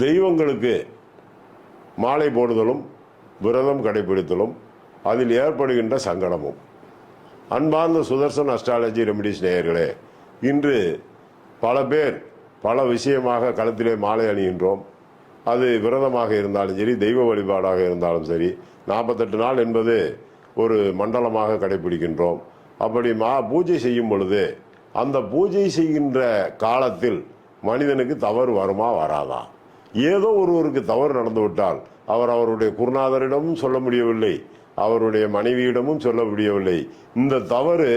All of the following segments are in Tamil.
தெய்வங்களுக்கு மாலை போடுதலும் விரதம் கடைபிடித்தலும் அதில் ஏற்படுகின்ற சங்கடமும். அன்பார்ந்த சுதர்சன் அஸ்ட்ராலஜி ரெமிடிஸ் நேயர்களே, இன்று பல பேர் பல விஷயமாக களத்திலே மாலை அணிகின்றோம். அது விரதமாக இருந்தாலும் சரி, தெய்வ வழிபாடாக இருந்தாலும் சரி, 48 நாள் என்பது ஒரு மண்டலமாக கடைபிடிக்கின்றோம். அப்படி பூஜை செய்யும் பொழுது அந்த பூஜை செய்கின்ற காலத்தில் மனிதனுக்கு தவறு வருமா வராதா? ஏதோ ஒருவருக்கு தவறு நடந்துவிட்டால் அவருடைய குருநாதரிடமும் சொல்ல முடியவில்லை, அவருடைய மனைவியிடமும் சொல்ல முடியவில்லை. இந்த தவறு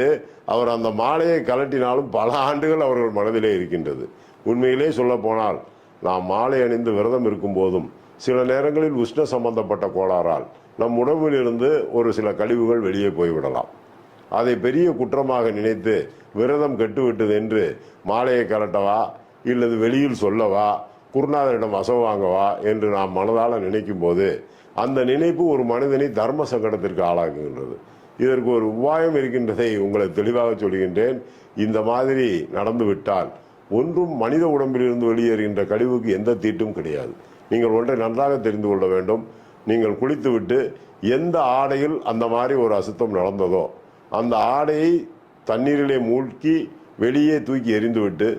அவர் அந்த மாலையை கலட்டினாலும் பல ஆண்டுகள் அவர்கள் மனதிலே இருக்கின்றது. உண்மையிலே சொல்ல போனால் நாம் மாலை அணிந்து விரதம் இருக்கும் போதும் சில நேரங்களில் உஷ்ண சம்பந்தப்பட்ட கோளாறால் நம் உடம்பிலிருந்து ஒரு சில கழிவுகள் வெளியே போய்விடலாம். அதை பெரிய குற்றமாக நினைத்து விரதம் கெட்டுவிட்டது என்று மாலையை கலட்டவா இல்லது வெளியில் சொல்லவா குருநாதரிடம் அசவு வாங்கவா என்று நாம் மனதால் நினைக்கும் போது அந்த நினைப்பு ஒரு மனிதனை தர்ம சங்கடத்திற்கு ஆளாக்குகின்றது. இதற்கு ஒரு உபாயம் இருக்கின்றதை உங்களை தெளிவாக சொல்கின்றேன். இந்த மாதிரி நடந்து விட்டால் ஒன்றும் மனித உடம்பிலிருந்து வெளியேறுகின்ற கழிவுக்கு எந்த தீட்டும் கிடையாது. நீங்கள் ஒன்றை நன்றாக தெரிந்து கொள்ள வேண்டும். நீங்கள் குளித்துவிட்டு எந்த ஆடையில் அந்த மாதிரி ஒரு அசுத்தம் நடந்ததோ அந்த ஆடையை தண்ணீரிலே மூழ்கி வெளியே தூக்கி எறிந்துவிட்டு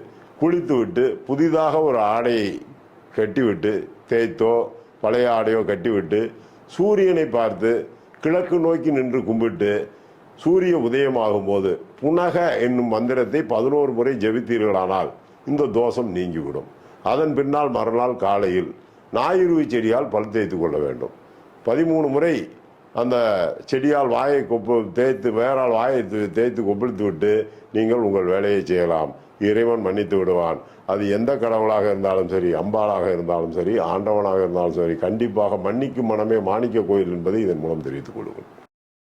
குளித்துவிட்டு புதிதாக ஒரு ஆடையை கட்டிவிட்டு தேய்த்தோ பழைய ஆடையோ கட்டிவிட்டு சூரியனை பார்த்து கிழக்கு நோக்கி நின்று கும்பிட்டு சூரிய உதயமாகும் போது புனக என்னும் மந்திரத்தை 11 முறை ஜெபித்தீர்களானால் இந்த தோஷம் நீங்கிவிடும். அதன் பின்னால் மறுநாள் காலையில் ஞாயிறு செடியால் பல் தேய்த்து கொள்ள வேண்டும். 13 முறை அந்த செடியால் வாயை தேய்த்து வேறால் வாயை தேய்த்து கொப்பளித்து விட்டு நீங்கள் உங்கள் வேலையை செய்யலாம். இறைவன் மன்னித்து விடுவான். அது எந்த கடவுளாக இருந்தாலும் சரி, அம்பாளாக இருந்தாலும் சரி, ஆண்டவனாக இருந்தாலும் சரி, கண்டிப்பாக மன்னிக்கும் மனமே மாணிக்க கோயில் என்பதை இதன் மூலம் தெரிவித்துக் கொள்ளுங்கள்.